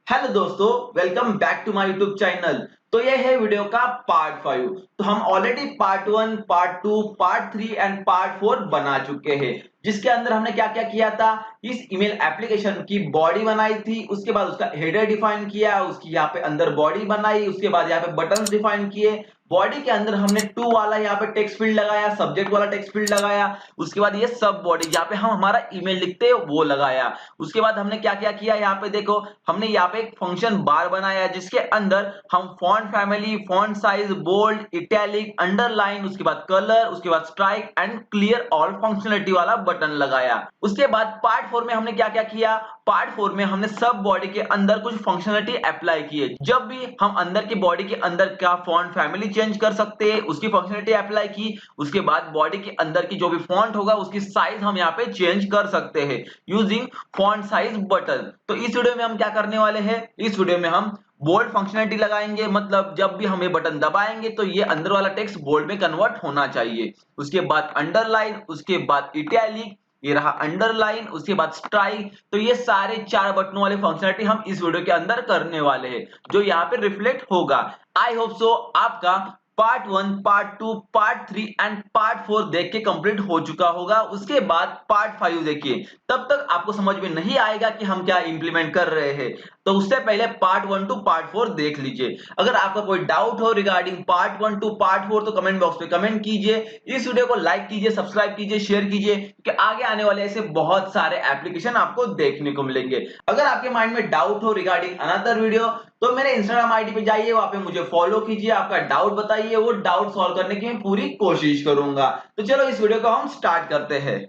Hello दोस्तों, welcome back to my YouTube channel. तो ये है वीडियो का पार्ट 5। तो हम already part 1, part 2, part 3 and part 4 बना चुके हैं, जिसके अंदर हमने क्या क्या किया था। इस ईमेल एप्लीकेशन की बॉडी बनाई थी, उसके बाद उसका हेडर डिफाइन किया, उसकी यहाँ पे अंदर बॉडी बनाई, उसके बाद यहाँ पे बटन्स डिफाइन किए। बॉडी के अंदर हमने टू वाला यहाँ पे टेक्स्ट फील्ड लगाया, सब्जेक्ट वाला टेक्स्ट फील्ड लगाया। उसके बाद ये सब बॉडी जहाँ पे हम हमारा ईमेल लिखते हैं वो लगाया। उसके बाद हमने क्या क्या किया, यहाँ पे देखो हमने यहाँ पे एक फंक्शन बार बनाया, जिसके अंदर हम font family, font size, bold, italic, underline, उसके बाद कलर, उसके बाद strike and clear all functionality वाला बटन लगाया। उसके बाद पार्ट 4 में हमने क्या क्या किया। पार्ट 4 में हमने सब बॉडी के अंदर कुछ फंक्शनलिटी अप्लाई किए। जब भी हम अंदर की बॉडी के अंदर का फॉन्ट फैमिली चेंज कर सकते हैं, उसकी फंक्शनलिटी अप्लाई की। उसके बाद बॉडी के अंदर की जो भी फॉन्ट होगा उसकी साइज हम यहाँ पे चेंज कर सकते हैं यूजिंग फॉन्ट साइज बटन। तो इस वीडियो में हम क्या करने वाले हैं, इस वीडियो में हम बोल्ड फंक्शनलिटी लगाएंगे। मतलब जब भी हम ये बटन दबाएंगे तो ये अंदर वाला टेक्स्ट बोल्ड में कन्वर्ट होना चाहिए। उसके बाद अंडरलाइन, उसके बाद इटैलिक, ये रहा अंडरलाइन, उसके बाद स्ट्राइक। तो ये सारे चार बटनों वाले फंक्शनलिटी हम इस वीडियो के अंदर करने वाले हैं, जो यहाँ पे रिफ्लेक्ट होगा। आई होप सो आपका part 1, part 2, part 3 and part 4 देख के कंप्लीट हो चुका होगा। उसके बाद पार्ट 5 देखिए, तब तक आपको समझ में नहीं आएगा कि हम क्या इंप्लीमेंट कर रहे हैं। तो उससे पहले पार्ट 1 टू पार्ट 4 देख लीजिए। अगर आपका कोई डाउट हो रिगार्डिंग पार्ट 1 टू पार्ट 4 तो कमेंट बॉक्स पे कमेंट कीजिए। इस वीडियो को लाइक कीजिए, सब्सक्राइब कीजिए, शेयर कीजिए, क्योंकि आगे आने वाले ऐसे बहुत सारे एप्लीकेशन आपको देखने को मिलेंगे। अगर आपके माइंड में डाउट हो रिगार्डिंग अनदर वीडियो तो मेरे इंस्टाग्राम आईडी पे जाइए, वहां पे मुझे फॉलो कीजिए, आपका डाउट बताइए, वो डाउट सॉल्व करने की मैं पूरी कोशिश करूंगा। तो चलो इस वीडियो को हम स्टार्ट करते हैं।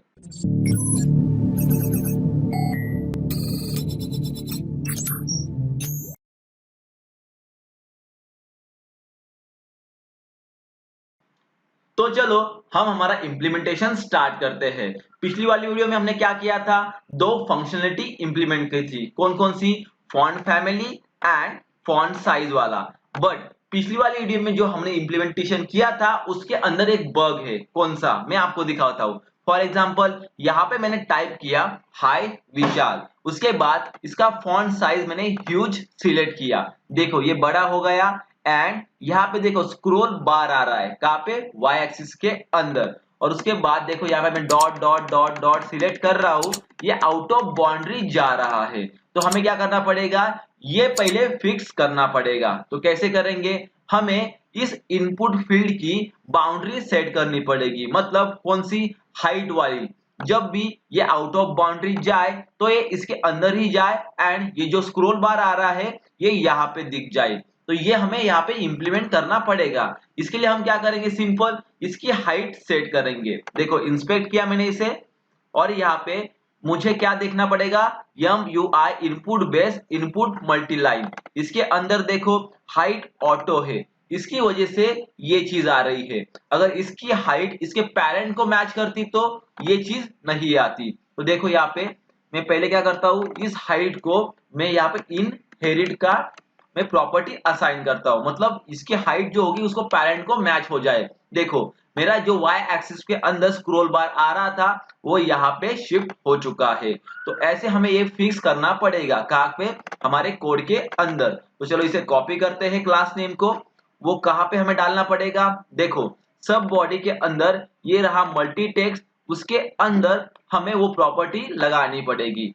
तो चलो हम हमारा इंप्लीमेंटेशन स्टार्ट करते हैं। पिछली वाली वीडियो में हमने क्या किया था, दो फंक्शनलिटी इंप्लीमेंट की थी। कौन कौन सी, font family and font size वाला। बट पिछली वाली वीडियो में जो हमने इंप्लीमेंटेशन किया था उसके अंदर एक बग है। कौन सा, मैं आपको दिखाता हूं। फॉर एग्जाम्पल यहाँ पे मैंने टाइप किया हाय विशाल, उसके बाद इसका फॉन्ट साइज मैंने ह्यूज सिलेक्ट किया। देखो ये बड़ा हो गया एंड यहाँ पे देखो स्क्रोल बार आ रहा है, कहाँ पे, वाई एक्सिस के अंदर। और उसके बाद देखो यहाँ पे मैं dot dot dot dot select कर रहा हूं, ये आउट ऑफ बाउंड्री जा रहा है। तो हमें क्या करना पड़ेगा, ये पहले फिक्स करना पड़ेगा। तो कैसे करेंगे, हमें इस इनपुट फील्ड की बाउंड्री सेट करनी पड़ेगी। मतलब कौन सी, हाइट वाली। जब भी ये आउट ऑफ बाउंड्री जाए तो ये इसके अंदर ही जाए एंड ये जो स्क्रोल बार आ रहा है ये यहाँ पे दिख जाए। तो ये हमें यहाँ पे इंप्लीमेंट करना पड़ेगा। इसके लिए हम क्या करेंगे, सिंपल इसकी हाइट सेट करेंगे। देखो इंस्पेक्ट किया मैंने इसे, और यहाँ पे मुझे क्या देखना पड़ेगा, यम यू आई इनपुट बेस इनपुट मल्टीलाइन। इसके अंदर देखो हाइट ऑटो है, इसकी वजह से ये चीज आ रही है। अगर इसकी हाइट इसके पेरेंट को मैच करती तो ये चीज नहीं आती। तो देखो यहाँ पे मैं पहले क्या करता हूँ, इस हाइट को मैं यहाँ पे इनहेरिट का मैं प्रॉपर्टी असाइन करता हूं। मतलब इसकी हाइट जो होगी उसको पेरेंट को मैच हो जाए। देखो मेरा जो y एक्सिस के अंदर स्क्रॉल बार आ रहा था वो यहाँ पे शिफ्ट हो चुका है। तो ऐसे हमें ये फिक्स करना पड़ेगा, कहाँ पे, हमारे कोड के अंदर। तो चलो इसे कॉपी करते हैं क्लास नेम को। वो कहाँ पे हमें डालना पड़ेगा, देखो सब बॉडी के अंदर ये रहा मल्टी टेक्स्ट, उसके अंदर हमें वो प्रॉपर्टी लगानी पड़ेगी।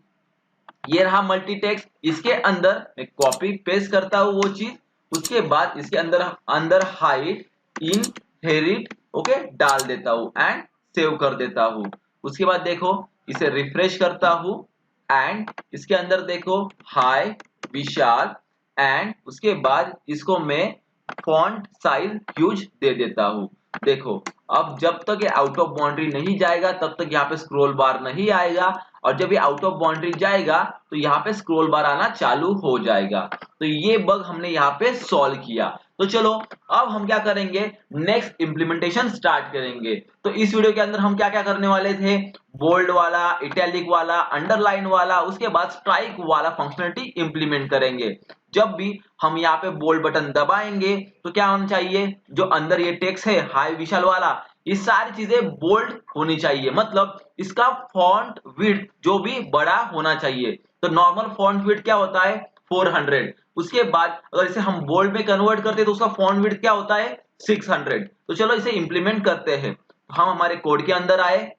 ये रहा मल्टी टेक्स्ट, इसके अंदर मैं कॉपी पेस्ट करता हूं वो चीज। उसके बाद इसके अंदर अंदर हाइट इनहेरिट ओके डाल देता हूं एंड सेव कर देता हूं। उसके बाद देखो इसे रिफ्रेश करता हूं एंड इसके अंदर देखो हाय विशाल एंड उसके बाद इसको मैं फॉन्ट साइज ह्यूज दे देता हूं। देखो अब जब तक ये आउट ऑफ बाउंड्री नहीं जाएगा तब तक यहाँ पे स्क्रॉल बार नहीं आएगा, और जब ये आउट ऑफ बाउंड्री जाएगा तो यहाँ पे स्क्रॉल बार आना चालू हो जाएगा। तो ये बग हमने यहाँ पे सॉल्व किया। तो चलो अब हम क्या करेंगे, नेक्स्ट इंप्लीमेंटेशन स्टार्ट करेंगे। तो इस वीडियो के अंदर हम क्या क्या करने वाले थे, बोल्ड वाला, इटैलिक वाला, अंडरलाइन वाला, उसके बाद स्ट्राइक वाला फंक्शनलिटी इंप्लीमेंट करेंगे। जब भी हम यहाँ पे बोल्ड बटन दबाएंगे तो क्या होना चाहिए, जो अंदर ये टेक्स्ट है हाई विशाल वाला, ये सारी चीजें बोल्ड होनी चाहिए। मतलब इसका फॉन्ट विड्थ जो भी बड़ा होना चाहिए। तो नॉर्मल फॉन्ट विड्थ क्या होता है, 400। उसके बाद अगर इसे हम बोल्ड में कन्वर्ट करते हैं तो उसका फॉन्ट विड्थ क्या होता है 600। तो चलो इसे इंप्लीमेंट करते हैं। हम हमारे कोड के अंदर आए,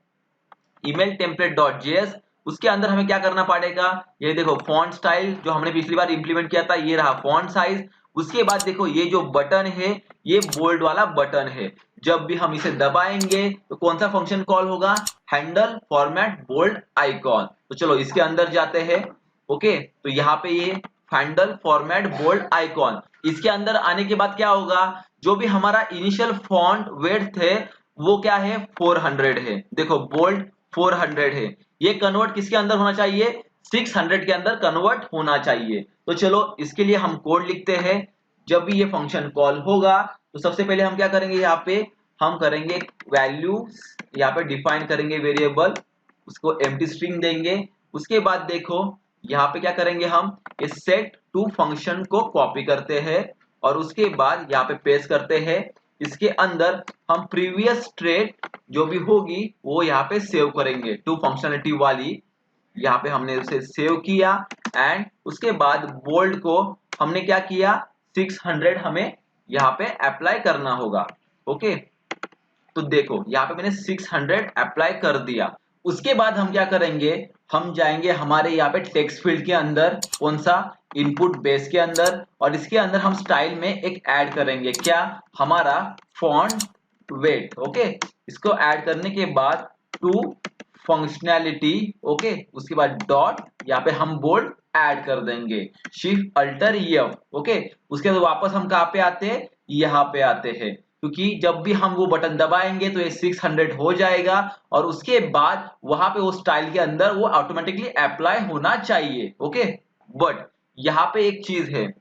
ईमेल टेम्पलेट डॉट जेएस, उसके अंदर हमें क्या करना पड़ेगा, ये देखो फॉन्ट स्टाइल जो हमने पिछली बार इंप्लीमेंट किया था, ये रहा फॉन्ट साइज। उसके बाद देखो ये जो बटन है ये बोल्ड वाला बटन है। जब भी हम इसे दबाएंगे तो कौन सा फंक्शन कॉल होगा, हैंडल फॉर्मेट बोल्ड आइकॉन। तो चलो इसके अंदर जाते हैं। ओके, तो यहाँ पे ये हैंडल फॉर्मेट बोल्ड आइकॉन, इसके अंदर आने के बाद क्या होगा, जो भी हमारा इनिशियल फॉन्ट विड्थ है वो क्या है 400 है। देखो बोल्ड 400 है, ये कन्वर्ट किसके अंदर होना चाहिए 600 के अंदर कन्वर्ट होना चाहिए। तो चलो इसके लिए हम कोड लिखते हैं। जब भी ये फंक्शन कॉल होगा तो सबसे पहले हम क्या करेंगे, यहाँ पे हम करेंगे वैल्यू, यहाँ पे डिफाइन करेंगे वेरिएबल, उसको एम्प्टी स्ट्रिंग देंगे। उसके बाद देखो यहाँ पे क्या करेंगे, हम इस सेट टू फंक्शन को कॉपी करते हैं और उसके बाद यहाँ पे पेस्ट करते हैं। इसके अंदर हम प्रीवियस स्टेट जो भी होगी वो यहाँ पे सेव करेंगे, टू फंक्शनलिटी वाली, यहाँ पे हमने उसे सेव किया। एंड उसके बाद बोल्ड को हमने क्या किया 600 हमें यहाँ पे अप्लाई करना होगा। ओके, तो देखो यहाँ पे मैंने 600 अप्लाई कर दिया। उसके बाद हम क्या करेंगे, हम जाएंगे हमारे यहाँ पे टेक्स्ट फील्ड के अंदर, कौन सा इनपुट बेस के अंदर, और इसके अंदर हम स्टाइल में एक ऐड करेंगे, क्या हमारा फॉन्ट वेट। ओके, इसको ऐड करने के बाद टू फंक्शनैलिटी, ओके, उसके बाद डॉट, यहाँ पे हम बोल्ड ऐड कर देंगे, शिफ्ट अल्टर एफ। ओके, उसके बाद वापस हम कहाँ पे आते हैं, यहाँ पे आते हैं, क्योंकि जब भी हम वो बटन दबाएंगे तो ये 600 हो जाएगा और उसके बाद वहां पे वो स्टाइल के अंदर वो ऑटोमेटिकली अप्लाई होना चाहिए। ओके, बट यहाँ पे एक चीज है,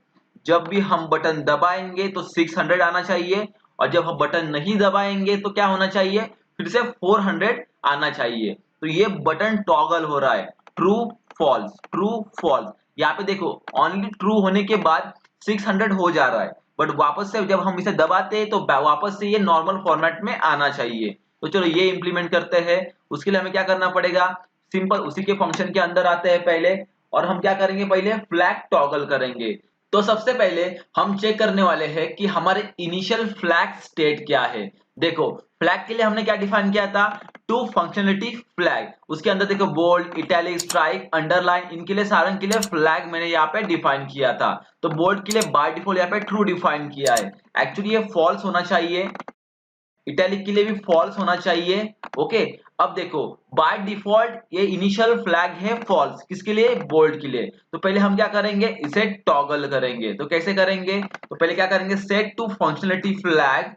जब भी हम बटन दबाएंगे तो 600 आना चाहिए और जब हम बटन नहीं दबाएंगे तो क्या होना चाहिए, फिर से 400 आना चाहिए। तो ये बटन टॉगल हो रहा है, ट्रू फॉल्स ट्रू फॉल्स। यहाँ पे देखो ओनली ट्रू होने के बाद 600 हो जा रहा है, बट वापस से जब हम इसे दबाते हैं तो वापस से ये नॉर्मल फॉर्मेट में आना चाहिए। तो चलो ये इंप्लीमेंट करते हैं। उसके लिए हमें क्या करना पड़ेगा, सिंपल उसी के फंक्शन के अंदर आते हैं पहले, और हम क्या करेंगे, पहले फ्लैग टॉगल करेंगे। तो सबसे पहले हम चेक करने वाले हैं कि हमारे इनिशियल फ्लैग स्टेट क्या है। देखो फ्लैग के लिए हमने क्या डिफाइन किया था, टू फंक्शनलिटी फ्लैग। उसके अंदर देखो बोल्ड, इटैलिक, स्ट्राइक, अंडरलाइन, इनके लिए सारंग के लिए फ्लैग मैंने यहाँ पे डिफाइन किया था। तो बोल्ड के लिए बाय डिफॉल्ट यहाँ पे ट्रू डिफाइन किया है, एक्चुअली ये फॉल्स होना चाहिए। इटैलिक के लिए भी फॉल्स होना चाहिए। ओके, अब देखो बाय डिफॉल्ट ये इनिशियल फ्लैग है फॉल्स, किसके लिए, बोल्ड के लिए। तो पहले हम क्या करेंगे, इसे टॉगल करेंगे। तो कैसे करेंगे, तो पहले क्या करेंगे, सेट टू फंक्शनलिटी फ्लैग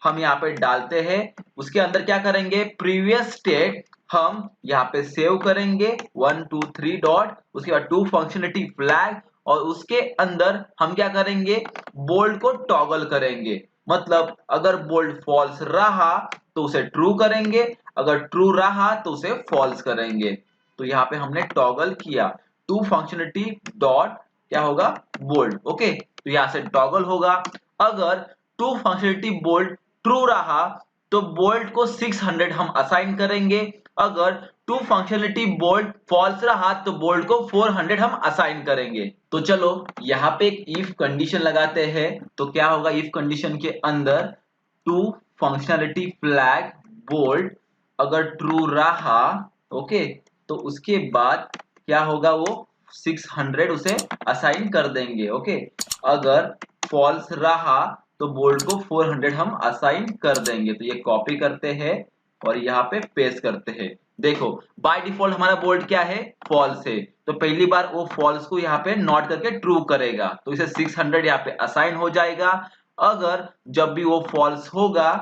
हम यहाँ पे डालते हैं। उसके अंदर क्या करेंगे, प्रीवियस स्टेट हम यहाँ पे सेव करेंगे 1 2 3 डॉट, उसके बाद टू फंक्शनलिटी फ्लैग, और उसके अंदर हम क्या करेंगे, बोल्ड को टॉगल करेंगे। मतलब अगर बोल्ड फॉल्स रहा तो उसे ट्रू करेंगे, अगर ट्रू रहा तो उसे फॉल्स करेंगे। तो यहाँ पे हमने टॉगल किया, टू फंक्शनलिटी डॉट क्या होगा, बोल्ड। ओके, तो यहाँ से टॉगल होगा। अगर टू फंक्शनलिटी बोल्ड ट्रू रहा तो बोल्ड को 600 हम असाइन करेंगे, अगर टू फंक्शनलिटी बोल्ड फॉल्स रहा तो बोल्ड को 400 हम असाइन करेंगे। तो चलो यहाँ पे एक इफ कंडीशन लगाते हैं। तो क्या होगा, इफ कंडीशन के अंदर टू फंक्शनलिटी फ्लैग बोल्ड अगर ट्रू रहा, ओके, तो उसके बाद क्या होगा, वो 600 उसे असाइन कर देंगे। ओके, अगर फॉल्स रहा तो बोल्ड को 400 हम असाइन कर देंगे। तो ये कॉपी करते हैं और यहाँ पे पेस्ट करते हैं। देखो बाय डिफॉल्ट हमारा बोल्ड क्या है, फॉल्स है, तो पहली बार वो फॉल्स को यहाँ पे नॉट करके ट्रू करेगा, तो इसे 600 यहाँ पे असाइन हो जाएगा। अगर जब भी वो फॉल्स होगा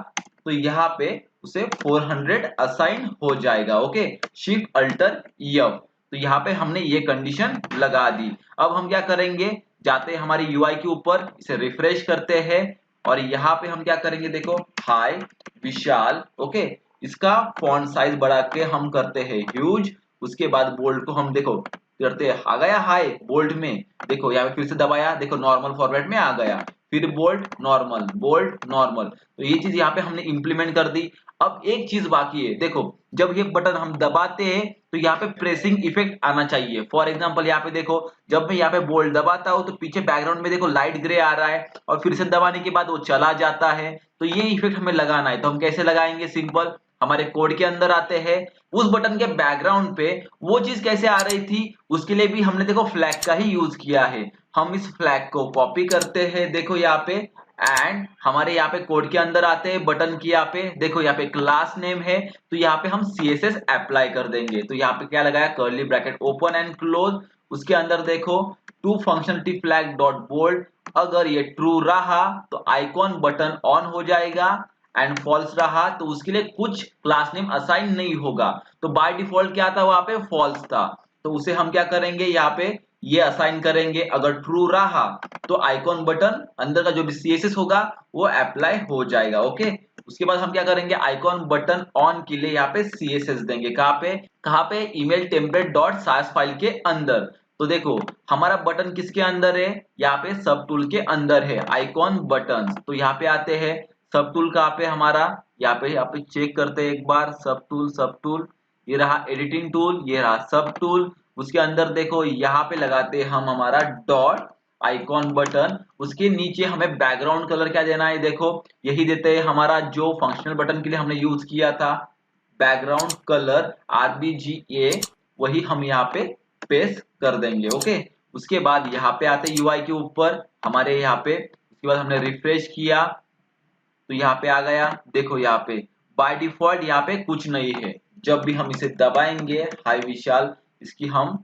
तो यहाँ पे उसे 400 असाइन हो जाएगा। Okay, shift alter F. तो यहाँ पे हमने ये कंडीशन लगा दी। अब हम क्या करेंगे, जाते हैं हमारी यूआई के ऊपर, इसे रिफ्रेश करते हैं और यहाँ पे हम क्या करेंगे, देखो हाय विशाल। ओके, इसका फॉन्ट साइज बढ़ा के हम करते हैं ह्यूज। उसके बाद बोल्ड को हम देखो करते हैं, आ गया हाई बोल्ड में, देखो यहाँ पे फिर से दबाया, देखो नॉर्मल फॉर्मेट में आ गया, फिर बोल्ड नॉर्मल बोल्ड नॉर्मल। तो ये चीज यहाँ पे हमने इंप्लीमेंट कर दी। अब एक चीज बाकी है, देखो जब ये बटन हम दबाते हैं तो यहाँ पे प्रेसिंग इफेक्ट आना चाहिए। फॉर एग्जांपल यहाँ पे देखो, जब मैं यहाँ पे बोल्ड दबाता हूँ तो पीछे बैकग्राउंड में देखो लाइट ग्रे आ रहा है और फिर से दबाने के बाद वो चला जाता है। तो ये इफेक्ट हमें लगाना है, तो हम कैसे लगाएंगे? सिंपल, हमारे कोड के अंदर आते हैं, उस बटन के बैकग्राउंड पे वो चीज कैसे आ रही थी उसके लिए भी हमने देखो फ्लैग का ही यूज किया है। हम इस फ्लैग को कॉपी करते हैं देखो यहाँ पे, एंड हमारे यहाँ पे कोड के अंदर आते हैं, बटन की यहाँ पे देखो यहाँ पे क्लास नेम है, तो यहाँ पे हम CSS अप्लाई कर देंगे। तो यहाँ पे क्या लगाया, curly bracket open and close, उसके अंदर देखो to functionality flag dot bold, अगर ये ट्रू रहा तो आइकॉन बटन ऑन हो जाएगा, एंड फॉल्स रहा तो उसके लिए कुछ क्लास नेम असाइन नहीं होगा। तो बाय डिफॉल्ट क्या था, वहां पे फॉल्स था, तो उसे हम क्या करेंगे, यहाँ पे ये असाइन करेंगे। अगर ट्रू रहा तो आइकॉन बटन अंदर का जो भी CSS होगा वो अप्लाई हो जाएगा। ओके, उसके बाद हम क्या करेंगे, आइकॉन बटन ऑन के लिए यहाँ पे CSS देंगे। कहाँ पे ईमेल टेम्पलेट डॉट सास फाइल के अंदर। तो देखो हमारा बटन किसके अंदर है, यहाँ पे सब टूल के अंदर है, आइकॉन बटन। तो यहाँ पे आते हैं, सब टूल कहाँ पे हमारा, यहाँ पे चेक करते हैं एक बार, सब टूल, ये रहा एडिटिंग टूल, ये रहा सब टूल। उसके अंदर देखो यहाँ पे लगाते हैं हम हमारा डॉट आइकॉन बटन, उसके नीचे हमें बैकग्राउंड कलर क्या देना है, देखो यही देते हैं हमारा जो फंक्शनल बटन के लिए हमने यूज किया था, बैकग्राउंड कलर RBGA, वही हम यहाँ पे पेस्ट कर देंगे। ओके, उसके बाद यहाँ पे आते UI के ऊपर हमारे यहाँ पे, उसके बाद हमने रिफ्रेश किया तो यहाँ पे आ गया। देखो यहाँ पे बाय डिफॉल्ट यहाँ पे कुछ नहीं है, जब भी हम इसे दबाएंगे, हाई विशाल, इसकी हम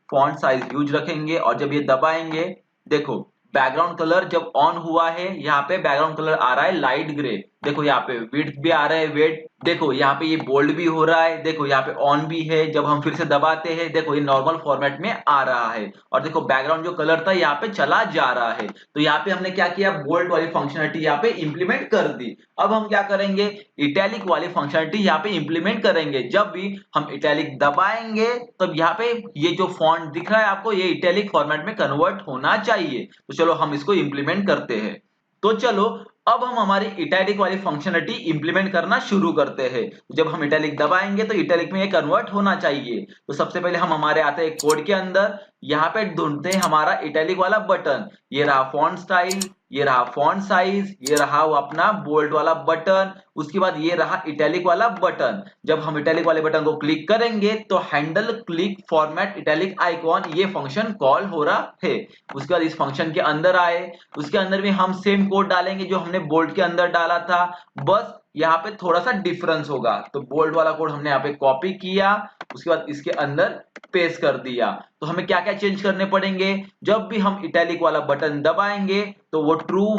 फॉन्ट साइज ह्यूज रखेंगे, और जब ये दबाएंगे देखो बैकग्राउंड कलर जब ऑन हुआ है, यहाँ पे बैकग्राउंड कलर आ रहा है लाइट ग्रे, देखो यहाँ पे विड्थ भी आ रहा है, वेट देखो यहाँ पे ये बोल्ड भी हो रहा है, देखो यहाँ पे ऑन भी है। जब हम फिर से दबाते हैं देखो ये नॉर्मल फॉर्मेट में आ रहा है, और देखो बैकग्राउंड जो कलर था यहाँ पे चला जा रहा है। तो यहाँ पे हमने क्या किया, बोल्ड वाली फंक्शनलिटी यहाँ पे इंप्लीमेंट कर दी। अब हम क्या करेंगे, इटैलिक वाली फंक्शनलिटी यहाँ पे इंप्लीमेंट करेंगे। जब भी हम इटैलिक दबाएंगे तब यहाँ पे ये जो फॉन्ट दिख रहा है आपको, ये इटैलिक फॉर्मेट में कन्वर्ट होना चाहिए। तो चलो हम इसको इंप्लीमेंट करते हैं। तो चलो अब हम हमारी इटैलिक वाली फंक्शनलिटी इंप्लीमेंट करना शुरू करते हैं। जब हम इटैलिक दबाएंगे तो इटैलिक में ये कन्वर्ट होना चाहिए। तो सबसे पहले हम हमारे आते हैं कोड के अंदर, यहाँ पे ढूंढते हैं हमारा इटैलिक वाला बटन, ये रहा फॉन्ट स्टाइल, ये रहा फॉन्ट साइज, ये रहा वो अपना बोल्ड वाला बटन, उसके बाद ये रहा इटैलिक वाला बटन। जब हम इटैलिक वाले बटन को क्लिक करेंगे तो handle click format italic icon, ये फंक्शन कॉल हो रहा है। उसके बाद इस फंक्शन के अंदर आए, उसके अंदर भी हम सेम कोड डालेंगे जो हमने बोल्ड के अंदर डाला था, बस यहाँ पे थोड़ा सा डिफरेंस होगा। तो बोल्ड वाला कोड हमने यहाँ पे कॉपी किया, उसके बाद इसके अंदर पेस्ट कर दिया। तो हमें क्या क्या चेंज करने पड़ेंगे, जब भी हम इटैलिक वाला बटन दबाएंगे तो वो ट्रू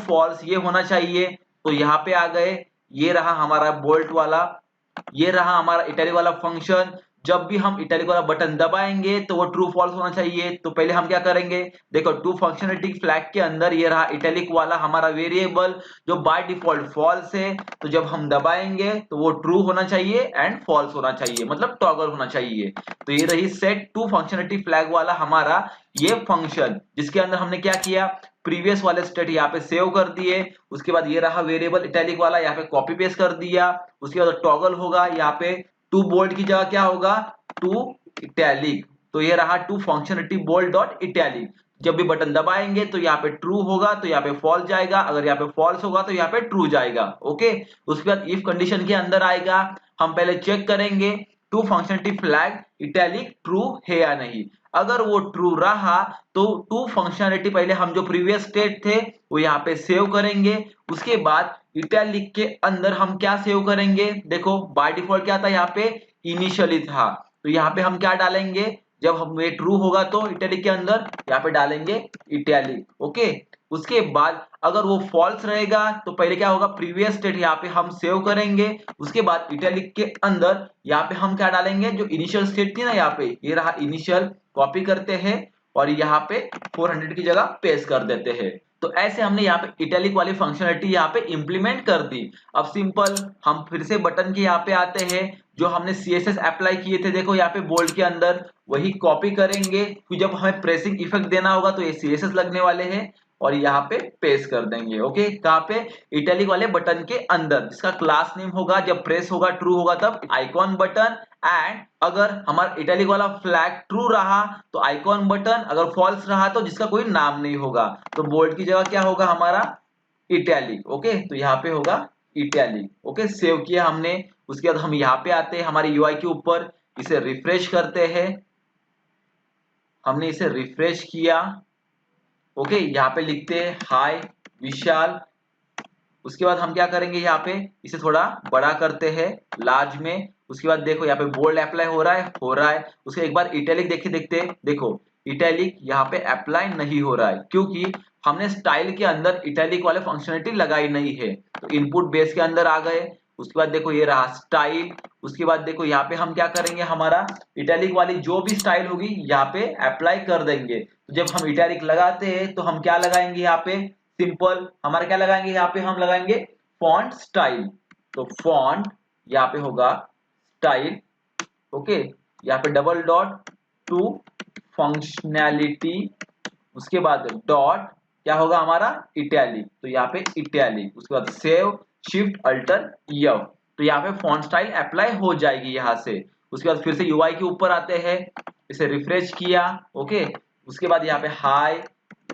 फॉल्स ये होना चाहिए। तो यहाँ पे आ गए, ये रहा हमारा बोल्ट वाला, ये रहा हमारा इटैलिक वाला फंक्शन। जब भी हम इटैलिक वाला बटन दबाएंगे तो वो ट्रू फॉल्स होना चाहिए। तो पहले हम क्या करेंगे, देखो टू फंक्शनलिटी फ्लैग के अंदर ये रहा इटैलिक वाला हमारा वेरिएबल जो बाय डिफॉल्ट फॉल्स है, तो जब हम दबाएंगे तो वो ट्रू होना चाहिए एंड फॉल्स होना चाहिए, मतलब टॉगल होना चाहिए। तो ये रही सेट टू फंक्शनलिटी फ्लैग वाला हमारा ये फंक्शन, जिसके अंदर हमने क्या किया, प्रीवियस वाले स्टेट यहाँ पे सेव कर दिए। उसके बाद ये रहा वेरिएबल इटैलिक वाला, यहाँ पे कॉपी पेस्ट कर दिया। उसके बाद टॉगल होगा, यहाँ पे टू बोल्ड की जगह क्या होगा, टू इटैलिक। तो ये रहा to functionality bold dot italic. जब भी बटन दबाएंगे तो यहाँ पे ट्रू होगा तो यहाँ पे फॉल्स जाएगा, अगर यहाँ पे फॉल्स होगा तो यहाँ पे ट्रू जाएगा। ओके, उसके बाद इफ कंडीशन के अंदर आएगा, हम पहले चेक करेंगे to functionality flag italic true है या नहीं। अगर वो ट्रू रहा तो टू फंक्शनलिटी पहले हम जो प्रीवियस स्टेट थे वो यहाँ पे सेव करेंगे। उसके बाद इटैलिक के अंदर हम क्या सेव करेंगे, देखो बाय डिफॉल्ट क्या था, यहाँ पे इनिशियली था, तो यहाँ पे हम क्या डालेंगे, जब हम ये ट्रू होगा तो इटैलिक के अंदर यहाँ पे डालेंगे इटैलिक। ओके, उसके बाद अगर वो फॉल्स रहेगा तो पहले क्या होगा, प्रीवियस स्टेट यहाँ पे हम सेव करेंगे। उसके बाद इटैलिक के अंदर यहाँ पे हम क्या डालेंगे, जो इनिशियल स्टेट थी ना, यहाँ पे ये रहा इनिशियल, कॉपी करते हैं और यहाँ पे 400 की जगह पेस्ट कर देते हैं। तो ऐसे हमने यहाँ पे इटैलिक वाली फंक्शनलिटी यहाँ पे इंप्लीमेंट कर दी। अब सिंपल हम फिर से बटन के यहाँ पे आते हैं, जो हमने CSS अप्लाई किए थे, देखो यहाँ पे बोल्ड के अंदर वही कॉपी करेंगे, क्योंकि जब हमें प्रेसिंग इफेक्ट देना होगा तो ये CSS लगने वाले हैं। और यहाँ पे पेस्ट कर देंगे। ओके, कहाँ पे? इटैलिक वाले बटन के अंदर, जिसका क्लास नेम होगा जब प्रेस होगा ट्रू होगा तब आइकॉन बटन, एंड अगर हमारा इटैलिक वाला फ्लैग ट्रू रहा तो आइकॉन बटन, अगर फॉल्स रहा तो जिसका कोई नाम नहीं होगा तो बोल्ड की जगह क्या होगा हमारा? इटैलिक। ओके, तो यहाँ पे होगा इटैलिक। ओके, सेव किया हमने। उसके बाद हम यहाँ पे आते हैं हमारे यूआई के ऊपर, इसे रिफ्रेश करते हैं। हमने इसे रिफ्रेश किया। ओके, यहाँ पे लिखते हैं हाय विशाल। उसके बाद हम क्या करेंगे, यहाँ पे इसे थोड़ा बड़ा करते हैं लार्ज में। उसके बाद देखो यहाँ पे बोल्ड अप्लाई हो रहा है। उसके एक बार इटैलिक देखते हैं। देखो इटैलिक यहाँ पे अप्लाई नहीं हो रहा है क्योंकि हमने स्टाइल के अंदर इटैलिक वाले फंक्शनलिटी लगाई नहीं है। तो इनपुट बेस के अंदर आ गए। उसके बाद देखो ये रहा स्टाइल। उसके बाद देखो यहाँ पे हम क्या करेंगे, हमारा इटैलिक वाली जो भी स्टाइल होगी यहाँ पे अप्लाई कर देंगे। तो जब हम इटैलिक लगाते हैं तो हम क्या लगाएंगे, यहाँ पे सिंपल हमारा क्या लगाएंगे, यहाँ पे हम लगाएंगे फॉन्ट स्टाइल। तो फॉन्ट यहाँ पे होगा स्टाइल। ओके, यहाँ पे डबल डॉट टू फंक्शनैलिटी, उसके बाद डॉट क्या होगा हमारा इटैलिक। तो यहाँ पे इटैलिक, उसके बाद सेव शिफ्ट अल्टर यव। तो यहाँ पे फॉन्ट स्टाइल अप्लाई हो जाएगी यहाँ से। उसके बाद फिर से यूआई के ऊपर आते हैं, इसे रिफ्रेश किया। ओके, उसके बाद यहाँ पे हाय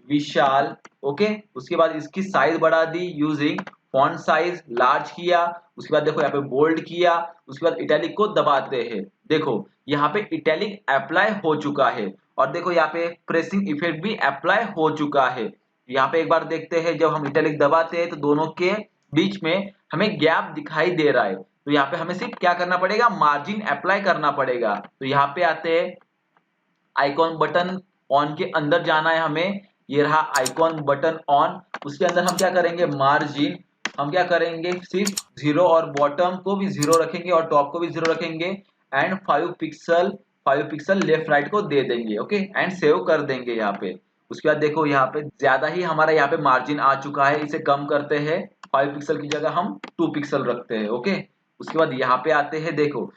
विशाल। ओके, उसके बाद इसकी साइज बढ़ा दी यूजिंग फॉन्ट साइज, लार्ज किया। उसके बाद देखो यहाँ पे बोल्ड किया। उसके बाद इटैलिक को दबाते हैं। देखो यहाँ पे इटैलिक अप्लाई हो चुका है और देखो यहाँ पे प्रेसिंग इफेक्ट भी अप्लाई हो चुका है। यहाँ पे एक बार देखते हैं, जब हम इटैलिक दबाते हैं तो दोनों के बीच में हमें गैप दिखाई दे रहा है। तो यहाँ पे हमें सिर्फ क्या करना पड़ेगा, मार्जिन अप्लाई करना पड़ेगा। तो यहाँ पे आते हैं, आइकॉन बटन ऑन के अंदर जाना है हमें। ये रहा आइकॉन बटन ऑन। उसके अंदर हम क्या करेंगे, मार्जिन हम क्या करेंगे, सिर्फ 0 और बॉटम को भी 0 रखेंगे और टॉप को भी 0 रखेंगे। एंड 5 पिक्सल लेफ्ट राइट को दे देंगे। ओके, एंड सेव कर देंगे यहाँ पे। उसके बाद देखो यहाँ पे ज्यादा ही हमारा यहाँ पे मार्जिन आ चुका है, इसे कम करते हैं। 5 पिक्सल की जगह हम 2 पिक्सल रखते हैं। ओके, उसके बाद यहाँ पे आते हैं। देखो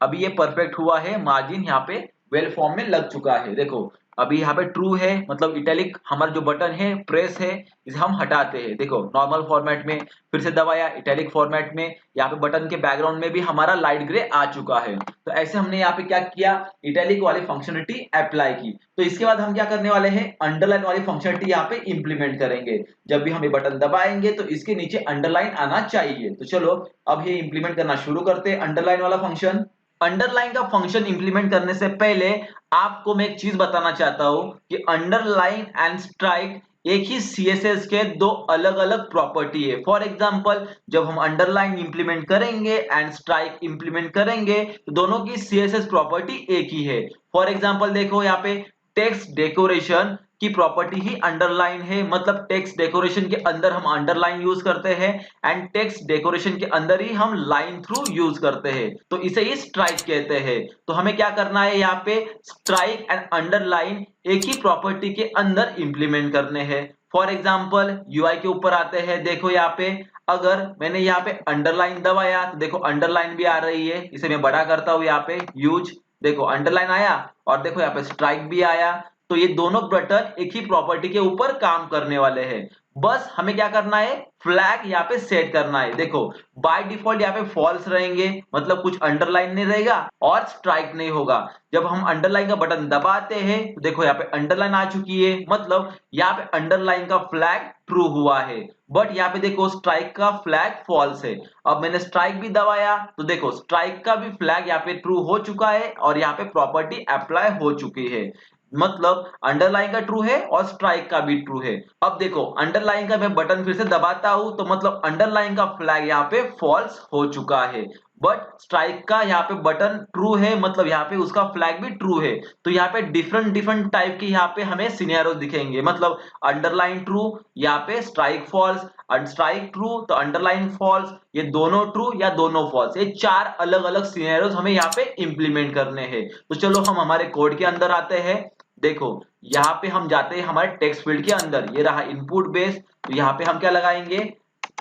अभी ये परफेक्ट हुआ है, मार्जिन यहाँ पे वेल फॉर्म में लग चुका है। देखो अभी यहाँ पे ट्रू है, मतलब इटैलिक हमारा जो बटन है प्रेस है, इसे हम हटाते हैं। देखो नॉर्मल फॉर्मेट में फिर से दबाया, इटैलिक फॉर्मेट में, यहाँ पे बटन के बैकग्राउंड में भी हमारा लाइट ग्रे आ चुका है। तो ऐसे हमने यहाँ पे क्या किया, इटैलिक वाली फंक्शनलिटी अप्लाई की। तो इसके बाद हम क्या करने वाले हैं, अंडरलाइन वाली फंक्शनलिटी यहाँ पे इंप्लीमेंट करेंगे। जब भी हम ये बटन दबाएंगे तो इसके नीचे अंडरलाइन आना चाहिए। तो चलो अब ये इंप्लीमेंट करना शुरू करते हैं, अंडरलाइन वाला फंक्शन। अंडरलाइन का फंक्शन इंप्लीमेंट करने से पहले आपको मैं एक चीज बताना चाहता हूं कि अंडरलाइन एंड स्ट्राइक एक ही सीएसएस के दो अलग अलग प्रॉपर्टी है। फॉर एग्जांपल जब हम अंडरलाइन इंप्लीमेंट करेंगे एंड स्ट्राइक इंप्लीमेंट करेंगे तो दोनों की सीएसएस प्रॉपर्टी एक ही है। फॉर एग्जांपल देखो यहाँ पे टेक्स्ट डेकोरेशन की प्रॉपर्टी ही अंडरलाइन है, मतलब टेक्स्ट डेकोरेशन के अंदर हम अंडरलाइन यूज करते हैं एंड टेक्स्ट डेकोरेशन के अंदर ही हम लाइन थ्रू यूज करते हैं। तो इसे ही स्ट्राइक कहते हैं। तो हमें क्या करना है, यहाँ पे स्ट्राइक एंड अंडरलाइन एक ही प्रॉपर्टी के अंदर इंप्लीमेंट करने हैं। फॉर एग्जाम्पल यूआई के ऊपर आते हैं। देखो यहाँ पे अगर मैंने यहाँ पे अंडरलाइन दबाया तो देखो अंडरलाइन भी आ रही है। इसे मैं बड़ा करता हूं, यहाँ पे यूज, देखो अंडरलाइन आया और देखो यहाँ पे स्ट्राइक भी आया। तो ये दोनों बटन एक ही प्रॉपर्टी के ऊपर काम करने वाले हैं। बस हमें क्या करना है, फ्लैग यहाँ पे सेट करना है। देखो बाय डिफॉल्ट यहाँ पे फॉल्स रहेंगे, मतलब कुछ अंडरलाइन नहीं रहेगा और स्ट्राइक नहीं होगा। जब हम अंडरलाइन का बटन दबाते हैं तो देखो यहाँ पे अंडरलाइन आ चुकी है, मतलब यहाँ पे अंडरलाइन का फ्लैग ट्रू हुआ है। बट यहाँ पे देखो स्ट्राइक का फ्लैग फॉल्स है। अब मैंने स्ट्राइक भी दबाया तो देखो स्ट्राइक का भी फ्लैग यहाँ पे ट्रू हो चुका है और यहाँ पे प्रॉपर्टी अप्लाई हो चुकी है, मतलब अंडरलाइन का ट्रू है और स्ट्राइक का भी ट्रू है। अब देखो अंडरलाइन का मैं बटन फिर से दबाता हूं तो मतलब अंडरलाइन का फ्लैग यहाँ पे फॉल्स हो चुका है, बट स्ट्राइक का यहाँ पे बटन ट्रू है, मतलब यहाँ पे उसका फ्लैग भी ट्रू है। तो यहाँ पे डिफरेंट डिफरेंट टाइप के यहाँ पे हमें सिनेरियो दिखेंगे, मतलब अंडरलाइन ट्रू, यहाँ पे स्ट्राइक फॉल्स, स्ट्राइक ट्रू तो अंडरलाइन फॉल्स, ये दोनों ट्रू या दोनों फॉल्स। ये चार अलग अलग सिनेरियोस हमें यहाँ पे इंप्लीमेंट करने हैं। तो चलो हम हमारे कोड के अंदर आते हैं। देखो यहाँ पे हम जाते हैं हमारे टेक्स्ट फील्ड के अंदर, ये रहा इनपुट बेस। तो यहाँ पे हम क्या लगाएंगे,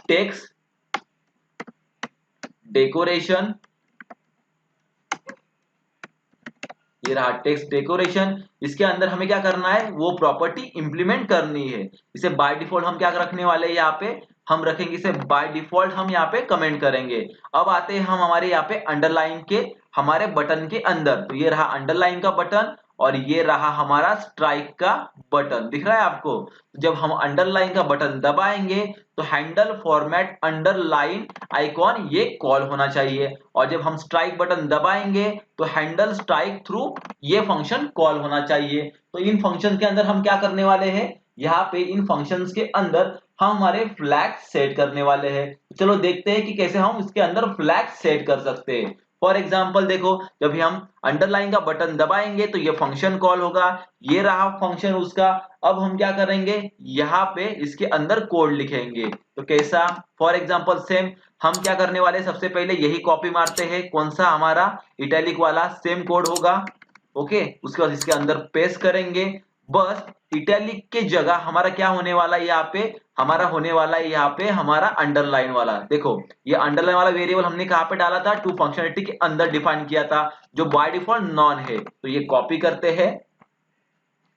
टेक्स्ट डेकोरेशन, ये रहा टेक्स्ट डेकोरेशन। इसके अंदर हमें क्या करना है, वो प्रॉपर्टी इंप्लीमेंट करनी है। इसे बाय डिफॉल्ट हम क्या रखने वाले हैं, यहाँ पे हम रखेंगे इसे बाय डिफॉल्ट, हम यहाँ पे कमेंट करेंगे। अब आते हैं हम हमारे यहाँ पे अंडरलाइन के हमारे बटन के अंदर। तो ये रहा अंडरलाइन का बटन और ये रहा हमारा स्ट्राइक का बटन, दिख रहा है आपको। जब हम अंडरलाइन का बटन दबाएंगे तो हैंडल फॉर्मेट अंडरलाइन आइकॉन ये कॉल होना चाहिए, और जब हम स्ट्राइक बटन दबाएंगे तो हैंडल स्ट्राइक थ्रू ये फंक्शन कॉल होना चाहिए। तो इन फंक्शन के अंदर हम क्या करने वाले हैं, यहाँ पे इन फंक्शंस के अंदर हम हमारे फ्लैग सेट करने वाले हैं। चलो देखते हैं कि कैसे हम इसके अंदर फ्लैग सेट कर सकते हैं। फॉर एग्जाम्पल देखो, जब भी हम अंडरलाइन का बटन दबाएंगे तो ये फंक्शन कॉल होगा, ये रहा फंक्शन उसका। अब हम क्या करेंगे, यहाँ पे इसके अंदर कोड लिखेंगे। तो कैसा, फॉर एग्जाम्पल सेम हम क्या करने वाले, सबसे पहले यही कॉपी मारते हैं, कौन सा हमारा इटैलिक वाला सेम कोड होगा। ओके, उसके बाद इसके अंदर पेस्ट करेंगे। बस इटैलिक के जगह हमारा क्या होने वाला है, यहाँ पे हमारा होने वाला है यहाँ पे हमारा अंडरलाइन वाला। देखो ये अंडरलाइन वाला वेरिएबल हमने कहाँ पे डाला था, टू फंक्शनलिटी के अंदर डिफाइन किया था, जो बाय डिफॉल्ट नॉन है। तो ये कॉपी करते हैं,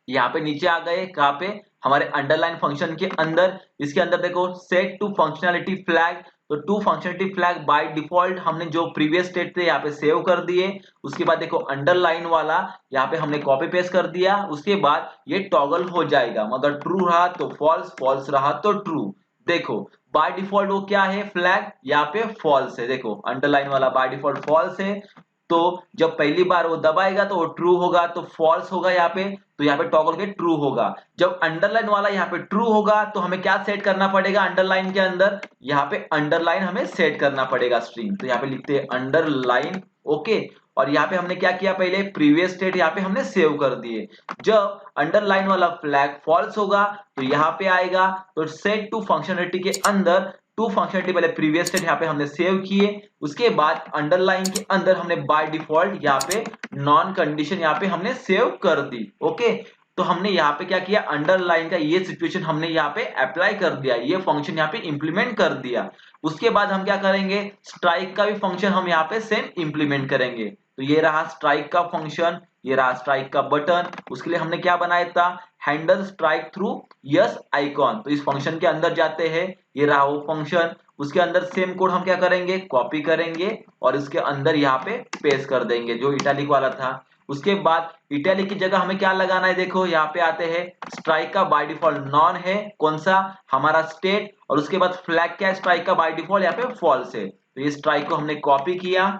यहाँ पे नीचे आ गए, कहाँ पे, हमारे अंडरलाइन फंक्शन के अंदर। इसके अंदर देखो सेट टू फंक्शनलिटी फ्लैग, तो to functionality flag by default हमने जो प्रीवियस स्टेट थे यहाँ पे सेव कर दिए। उसके बाद देखो अंडरलाइन वाला यहाँ पे हमने कॉपी पेस्ट कर दिया। उसके बाद ये टॉगल हो जाएगा, मगर ट्रू रहा तो फॉल्स, फॉल्स रहा तो ट्रू। देखो बाय डिफॉल्ट वो क्या है, फ्लैग यहाँ पे फॉल्स है। देखो अंडरलाइन वाला बाय डिफॉल्ट फॉल्स है, तो जब पहली बार वो दबाएगा तो वो ट्रू होगा, तो फॉल्स होगा यहाँ पे, तो यहाँ पे टॉगल के ट्रू होगा। जब अंडरलाइन वाला यहाँ पे ट्रू होगा तो हमें क्या सेट करना पड़ेगा, अंडरलाइन के अंदर यहाँ पे अंडरलाइन हमें सेट करना पड़ेगा स्ट्रिंग। तो यहाँ पे लिखते हैं अंडरलाइन। ओके, और यहाँ पे हमने क्या किया, पहले प्रीवियस स्टेट यहाँ पे हमने सेव कर दिए। जब अंडरलाइन वाला फ्लैग फॉल्स होगा तो यहाँ पे आएगा, तो सेट टू फंक्शनलिटी के अंदर टू फंक्शनलिटी पहले प्रीवियस स्टेट यहाँ पे हमने सेव किए। उसके बाद अंडरलाइन के अंदर हमने बाय डिफॉल्ट यहाँ पे नॉन कंडीशन यहाँ पे हमने सेव कर दी। ओके, तो हमने यहाँ पे क्या किया, अंडरलाइन का ये सिचुएशन हमने यहाँ पे अप्लाई कर दिया, ये फंक्शन यहाँ पे इंप्लीमेंट कर दिया। उसके बाद हम क्या करेंगे, स्ट्राइक का भी फंक्शन हम यहाँ पे सेम इंप्लीमेंट करेंगे। तो ये रहा स्ट्राइक का फंक्शन, ये रहा स्ट्राइक का बटन। उसके लिए हमने क्या बनाया था, handle strike through yes icon. तो इस फंक्शन के अंदर जाते हैं, ये रहा वो फंक्शन। उसके अंदर सेम कोड हम क्या करेंगे, कॉपी करेंगे और इसके अंदर यहाँ पे पेस्ट कर देंगे जो इटैलिक वाला था। उसके बाद इटैलिक की जगह हमें क्या लगाना है, देखो यहाँ पे आते हैं, स्ट्राइक का बाय डिफॉल्ट नॉन है, कौन सा, हमारा स्टेट। और उसके बाद फ्लैग क्या है, स्ट्राइक का बाय डिफॉल्ट यहाँ पे फॉल्स है। तो ये स्ट्राइक को हमने कॉपी किया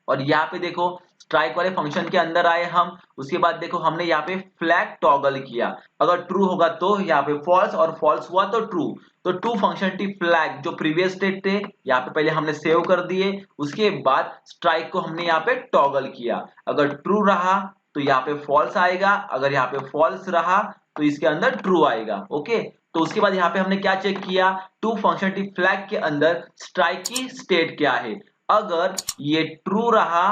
और यहाँ पे देखो स्ट्राइक वाले फंक्शन के अंदर आए हम। उसके बाद देखो हमने यहाँ पे फ्लैग टॉगल किया, अगर ट्रू होगा तो यहाँ पे फॉल्स और फॉल्स हुआ तो ट्रू। तो टू फंक्शनलिटी फ्लैग जो प्रीवियस स्टेट थे यहाँ पे पहले हमने सेव कर दिए। उसके बाद स्ट्राइक को हमने यहाँ पे टॉगल किया, अगर ट्रू रहा तो यहाँ पे फॉल्स आएगा, अगर यहाँ पे फॉल्स रहा तो इसके अंदर ट्रू आएगा। ओके, तो उसके बाद यहाँ पे हमने क्या चेक किया, टू फंक्शनलिटी फ्लैग के अंदर स्ट्राइक की स्टेट क्या है। अगर ये ट्रू रहा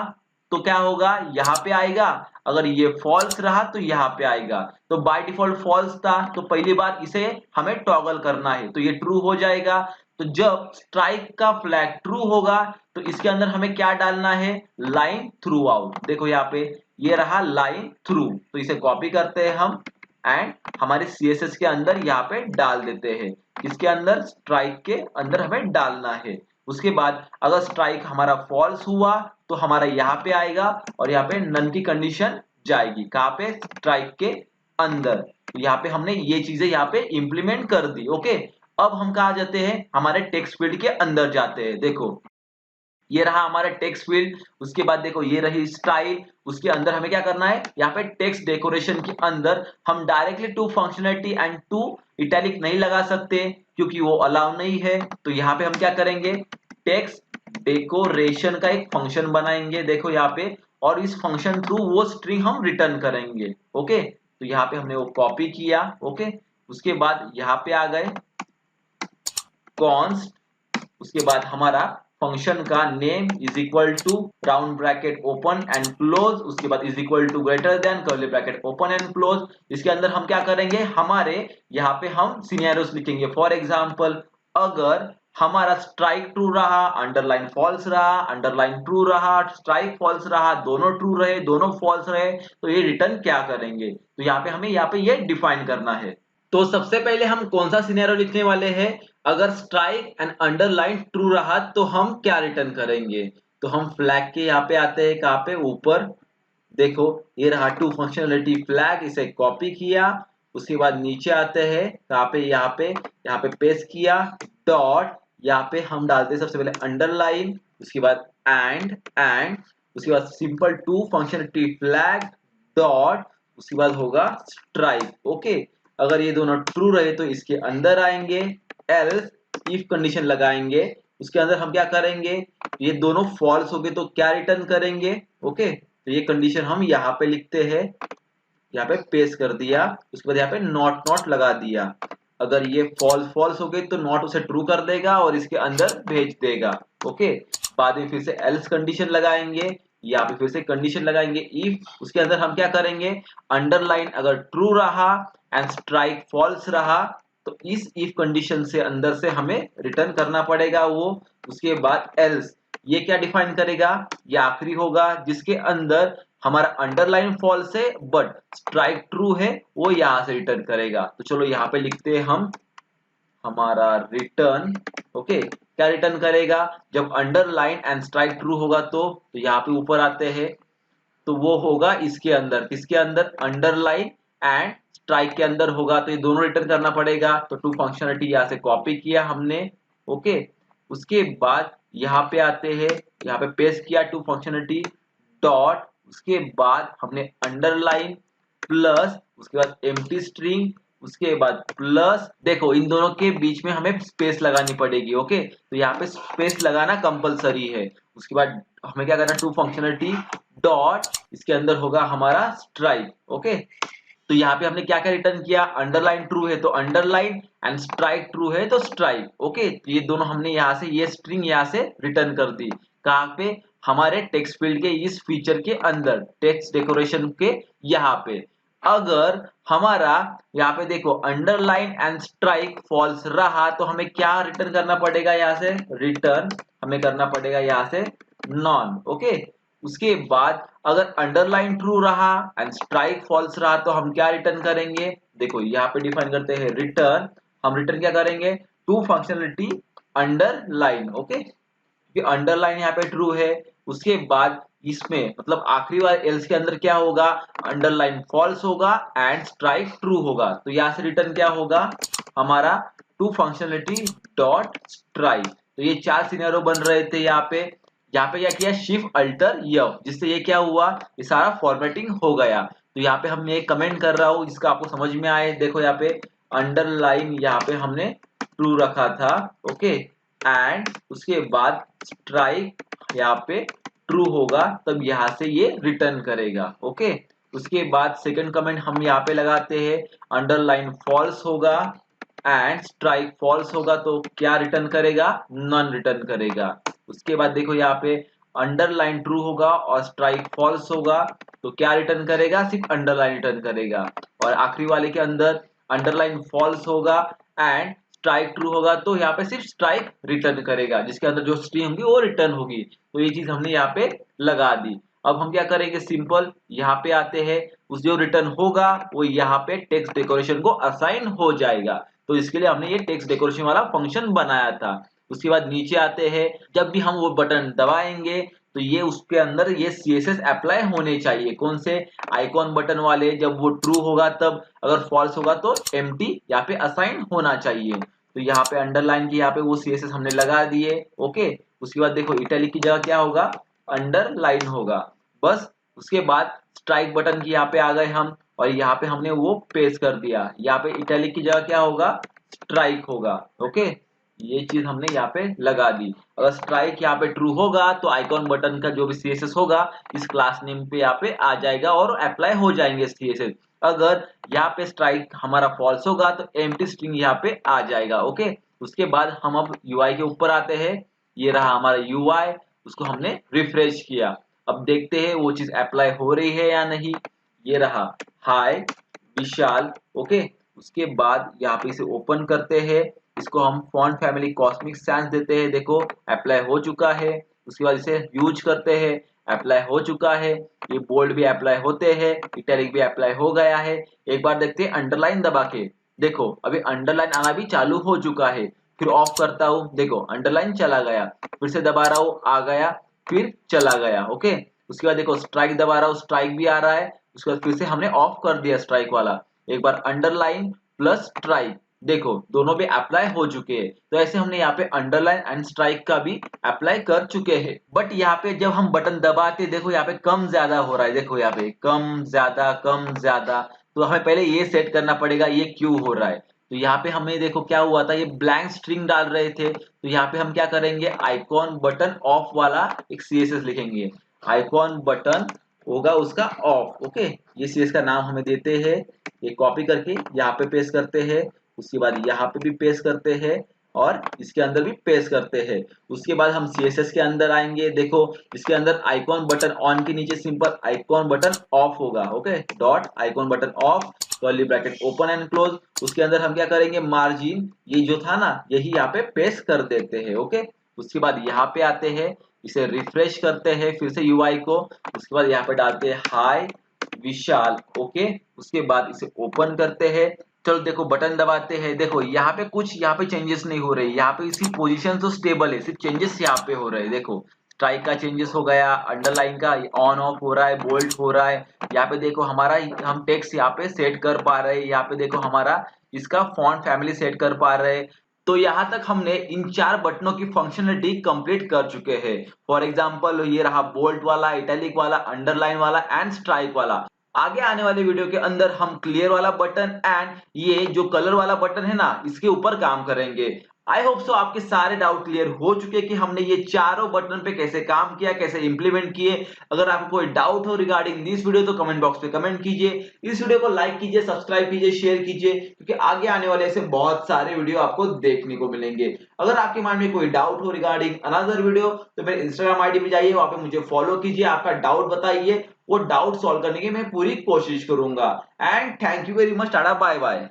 तो क्या होगा, यहाँ पे आएगा, अगर ये फॉल्स रहा तो यहाँ पे आएगा। तो बाय डिफॉल्ट फॉल्स था, तो पहली बार इसे हमें टॉगल करना है, तो ये ट्रू हो जाएगा। तो जब स्ट्राइक का फ्लैग ट्रू होगा तो इसके अंदर हमें क्या डालना है, लाइन थ्रू आउट। देखो यहाँ पे ये रहा लाइन थ्रू, तो इसे कॉपी करते हैं हम एंड हमारे CSS के अंदर यहाँ पे डाल देते हैं, इसके अंदर स्ट्राइक के अंदर हमें डालना है। उसके बाद अगर स्ट्राइक हमारा फॉल्स हुआ तो हमारा यहाँ पे आएगा और यहाँ पे नन की कंडीशन जाएगी, कहाँ पे, स्ट्राइक के अंदर। यहाँ पे हमने ये चीजें यहाँ पे इंप्लीमेंट कर दी। ओके, अब हम कहा जाते हैं, हमारे टेक्स्ट फील्ड के अंदर जाते हैं। देखो ये रहा हमारा टेक्स्ट फील्ड। उसके बाद देखो ये रही स्टाइल, उसके अंदर हमें क्या करना है, यहाँ पे टेक्स्ट डेकोरेशन के अंदर हम directly to functionality and to italic नहीं लगा सकते क्योंकि वो अलाउ नहीं है। तो यहाँ पे हम क्या करेंगे, टेक्स्ट डेकोरेशन का एक फंक्शन बनाएंगे, देखो यहाँ पे, और इस फंक्शन थ्रू वो स्ट्रिंग हम रिटर्न करेंगे। ओके, तो यहाँ पे हमने वो कॉपी किया। ओके, उसके बाद यहाँ पे आ गए कॉन्स्ट, उसके बाद हमारा फंक्शन का name is equal to round bracket open and close, उसके बाद is equal to greater than curly bracket open and close. इसके अंदर हम क्या करेंगे, हमारे यहाँ पे हम सिनेरियोस लिखेंगे। फॉर एग्जांपल अगर हमारा स्ट्राइक ट्रू रहा, अंडरलाइन फॉल्स रहा, अंडरलाइन ट्रू रहा, स्ट्राइक फॉल्स रहा, दोनों ट्रू रहे, दोनों फॉल्स रहे, तो ये रिटर्न क्या करेंगे? तो यहाँ पे हमें ये डिफाइन करना है। तो सबसे पहले हम कौन सा सिनेरियो लिखने वाले हैं? अगर स्ट्राइक एंड अंडरलाइन ट्रू रहा तो हम क्या रिटर्न करेंगे? तो हम फ्लैग के यहाँ पे आते हैं, कहाँ पे? ऊपर देखो, ये रहा टू फंक्शनलिटी फ्लैग, इसे कॉपी किया, उसके बाद नीचे आते हैं, कहाँ पे? यहाँ पे पेस्ट किया, डॉट, यहाँ पे हम डालते हैं सबसे पहले अंडरलाइन, उसके बाद एंड उसके बाद simple to functionality flag dot, उसके बाद होगा स्ट्राइक। ओके, अगर ये दोनों ट्रू रहे तो इसके अंदर आएंगे, एल्स इफ कंडीशन लगाएंगे, उसके अंदर हम क्या करेंगे? ये दोनों फॉल्स हो गए तो क्या रिटर्न करेंगे? ओके, तो ये कंडीशन हम यहाँ पे लिखते हैं, यहाँ पे पेस्ट कर दिया, उसके बाद यहाँ पे नॉट लगा दिया। अगर ये फॉल्स हो गई तो नॉट उसे ट्रू कर देगा और इसके अंदर भेज देगा। ओके, बाद में फिर से एल्स कंडीशन लगाएंगे, यहाँ पे फिर से कंडीशन लगाएंगे इफ, उसके अंदर हम क्या करेंगे? अंडरलाइन अगर ट्रू रहा एंड स्ट्राइक फॉल्स रहा तो इस इफ कंडीशन से अंदर से हमें रिटर्न करना पड़ेगा वो। उसके बाद एल्स, ये क्या डिफाइन करेगा? ये आखिरी होगा जिसके अंदर हमारा अंडरलाइन फॉल्स है बट स्ट्राइक ट्रू है, वो यहां से रिटर्न करेगा। तो चलो यहाँ पे लिखते हैं हम हमारा रिटर्न। ओके, क्या रिटर्न करेगा? जब अंडरलाइन एंड स्ट्राइक ट्रू होगा तो यहाँ पे ऊपर आते हैं, तो वो होगा इसके अंदर, किसके अंदर? अंडरलाइन एंड स्ट्राइक के अंदर होगा, तो ये दोनों रिटर्न करना पड़ेगा। तो टू फंक्शनलिटी यहाँ से कॉपी किया हमने। ओके, उसके बाद यहाँ पे आते हैं, यहाँ पे पेस्ट किया टू फंक्शनलिटी डॉट, उसके बाद हमने अंडरलाइन प्लस, उसके बाद एम्प्टी स्ट्रिंग, उसके बाद प्लस, देखो इन दोनों के बीच में हमें स्पेस लगानी पड़ेगी। ओके, तो यहाँ पे स्पेस लगाना कंपलसरी है। उसके बाद हमें क्या करना? टू फंक्शनलिटी डॉट, इसके अंदर होगा हमारा स्ट्राइक। ओके, तो यहाँ पे हमने क्या क्या रिटर्न किया? अंडरलाइन ट्रू है तो अंडरलाइन एंड स्ट्राइक ट्रू है तो स्ट्राइक। ओके, तो ये दोनों हमने यहाँ से ये स्ट्रिंग यहाँ से रिटर्न कर दी। कहाँ पे? हमारे टेक्स्ट फील्ड के इस फीचर के अंदर, टेक्स्ट डेकोरेशन के यहाँ पे। अगर हमारा यहाँ पे देखो अंडरलाइन एंड स्ट्राइक फॉल्स रहा तो हमें क्या रिटर्न करना पड़ेगा? यहाँ से रिटर्न हमें करना पड़ेगा यहाँ से नॉन। ओके, उसके बाद अगर अंडरलाइन ट्रू रहा एंड स्ट्राइक फॉल्स रहा तो हम क्या रिटर्न करेंगे? देखो यहाँ पे डिफाइन करते हैं रिटर्न, हम रिटर्न क्या करेंगे? To functionality underline. ओके, क्योंकि अंडरलाइन यहाँ पे ट्रू है, उसके बाद इसमें मतलब आखिरी बार एल्स के अंदर क्या होगा? अंडरलाइन फॉल्स होगा एंड स्ट्राइक ट्रू होगा, तो यहाँ से रिटर्न क्या होगा हमारा? To functionality dot strike. तो ये चार सिनेरियो बन रहे थे यहाँ पे। यहाँ पे क्या किया? शिफ्ट अल्टर यफ, जिससे ये क्या हुआ? ये सारा फॉर्मेटिंग हो गया। तो यहाँ पे हम एक कमेंट कर रहा हूँ जिसका आपको समझ में आए। देखो यहाँ पे अंडरलाइन यहाँ पे हमने ट्रू रखा था। ओके, एंड उसके बाद स्ट्राइक यहाँ पे ट्रू होगा, तब यहाँ से ये रिटर्न करेगा। ओके, उसके बाद सेकंड कमेंट हम यहाँ पे लगाते हैं, अंडरलाइन फॉल्स होगा एंड स्ट्राइक फॉल्स होगा तो क्या रिटर्न करेगा? नॉन रिटर्न करेगा। उसके बाद देखो यहाँ पे अंडरलाइन ट्रू होगा और स्ट्राइक फॉल्स होगा तो क्या रिटर्न करेगा? सिर्फ अंडरलाइन रिटर्न करेगा। और आखिरी वाले के अंदर अंडरलाइन फॉल्स होगा एंड स्ट्राइक ट्रू होगा तो यहाँ पे सिर्फ स्ट्राइक रिटर्न करेगा, जिसके अंदर जो स्ट्रिंग होगी वो रिटर्न होगी। तो ये चीज हमने यहाँ पे लगा दी। अब हम क्या करेंगे? सिंपल यहाँ पे आते हैं, उस जो रिटर्न होगा वो यहाँ पे टेक्स्ट डेकोरेशन को असाइन हो जाएगा। तो इसके लिए हमने ये टेक्स्ट डेकोरेशन वाला फंक्शन बनाया था। उसके बाद नीचे आते हैं, जब भी हम वो बटन दबाएंगे तो ये उसके अंदर ये CSS अप्लाई होने चाहिए। कौन से? आइकॉन बटन वाले। जब वो ट्रू होगा तब, अगर फॉल्स होगा तो एम्प्टी यहाँ पे असाइन होना चाहिए। तो यहाँ पे अंडरलाइन की यहाँ पे वो CSS हमने लगा दिए। ओके, उसके बाद देखो इटैलिक की जगह क्या होगा? अंडरलाइन होगा। बस उसके बाद स्ट्राइक बटन की यहाँ पे आ गए हम और यहाँ पे हमने वो पेस्ट कर दिया। यहाँ पे इटैलिक की जगह क्या होगा? स्ट्राइक होगा। ओके, ये चीज हमने यहाँ पे लगा दी। अगर स्ट्राइक यहाँ पे ट्रू होगा तो आइकॉन बटन का जो भी CSS होगा इस क्लास नेम पे यहाँ पे आ जाएगा और अप्लाई हो जाएंगे CSS। अगर यहाँ पे स्ट्राइक हमारा फॉल्स होगा तो एम्प्टी स्ट्रिंग यहाँ पे आ जाएगा। ओके, उसके बाद हम अब UI के ऊपर आते हैं। ये रहा हमारा UI, उसको हमने रिफ्रेश किया। अब देखते हैं वो चीज अप्लाई हो रही है या नहीं। ये रहा हाय विशाल। ओके, उसके बाद यहाँ पे इसे ओपन करते हैं। इसको हम फॉन्ट फैमिली कॉस्मिक सैंस देते हैं। देखो अप्लाई हो चुका है। उसके बाद इसे यूज करते हैं, अप्लाई हो चुका है। ये बोल्ड भी अप्लाई होते हैं, इटैलिक भी अप्लाई हो गया है। एक बार देखते हैं अंडरलाइन दबा के। देखो अभी अंडरलाइन आना भी चालू हो चुका है। फिर ऑफ करता हूँ, देखो अंडरलाइन चला गया। फिर से दबा रहा हूँ, आ गया, फिर चला गया। ओके, उसके बाद देखो स्ट्राइक दबा रहा हूँ, स्ट्राइक भी आ रहा है। उसके बाद फिर से हमने ऑफ कर दिया स्ट्राइक वाला। एक बार अंडरलाइन प्लस स्ट्राइक, देखो दोनों भी अप्लाई हो चुके हैं। तो ऐसे हमने यहाँ पे अंडरलाइन एंड स्ट्राइक का भी अप्लाई कर चुके हैं। बट यहाँ पे जब हम बटन दबाते, देखो यहाँ पे कम ज्यादा हो रहा है। देखो यहाँ पे कम ज्यादा कम ज्यादा, तो हमें पहले ये सेट करना पड़ेगा ये क्यों हो रहा है। तो यहाँ पे हमें देखो क्या हुआ था, ये ब्लैंक स्ट्रिंग डाल रहे थे। तो यहाँ पे हम क्या करेंगे, आइकॉन बटन ऑफ वाला एक CSS लिखेंगे। आइकॉन बटन होगा उसका ऑफ। ओके, ये CSS का नाम हमें देते हैं। ये कॉपी करके यहाँ पे पेस्ट करते हैं, उसके बाद यहाँ पे भी पेस्ट करते हैं और इसके अंदर भी पेस्ट करते हैं। उसके बाद हम CSS के अंदर आएंगे। देखो इसके अंदर आइकॉन बटन ऑन के नीचे सिंपल आइकॉन बटन ऑफ होगा। Okay, dot icon button of, curly bracket open and close. उसके अंदर हम क्या करेंगे, मार्जिन ये जो था ना यही यहाँ पे पेस्ट कर देते हैं। ओके, उसके बाद यहाँ पे आते हैं, इसे रिफ्रेश करते हैं फिर से UI को। उसके बाद यहाँ पे डालते हैं हाय विशाल। ओके, उसके बाद इसे ओपन करते हैं। चलो देखो बटन दबाते हैं। देखो यहाँ पे कुछ यहाँ पे चेंजेस नहीं हो रहे, यहाँ पे इसकी पोजीशन तो स्टेबल है, सिर्फ चेंजेस यहाँ पे हो रहे हैं। देखो स्ट्राइक का चेंजेस हो गया, अंडरलाइन का ऑन ऑफ हो रहा है, बोल्ड हो रहा है। यहाँ पे देखो हमारा हम टेक्स्ट यहाँ पे सेट कर पा रहे हैं। यहाँ पे देखो हमारा इसका फॉन्ट फैमिली सेट कर पा रहे हैं। तो यहाँ तक हमने इन 4 बटनों की फंक्शनलिटी कंप्लीट कर चुके हैं। फॉर एग्जांपल ये रहा बोल्ड वाला, इटैलिक वाला, अंडरलाइन वाला एंड स्ट्राइक वाला। आगे आने वाले वीडियो के अंदर हम क्लियर वाला बटन एंड ये जो कलर वाला बटन है ना इसके ऊपर काम करेंगे। आई होप सो आपके सारे डाउट क्लियर हो चुके कि हमने ये चारों बटन पे कैसे काम किया, कैसे इंप्लीमेंट किए। अगर आपको कोई डाउट हो रिगार्डिंग दिस वीडियो तो कमेंट बॉक्स पे कमेंट कीजिए। इस वीडियो को लाइक कीजिए, सब्सक्राइब कीजिए, शेयर कीजिए, क्योंकि आगे आने वाले ऐसे बहुत सारे वीडियो आपको देखने को मिलेंगे। अगर आपके माइंड में कोई डाउट हो रिगार्डिंग अनदर वीडियो तो मेरे इंस्टाग्राम आईडी पे जाइए, वहां पे मुझे फॉलो कीजिए, आपका डाउट बताइए, वो डाउट सॉल्व करने की मैं पूरी कोशिश करूंगा। And thank you very much, tata bye bye.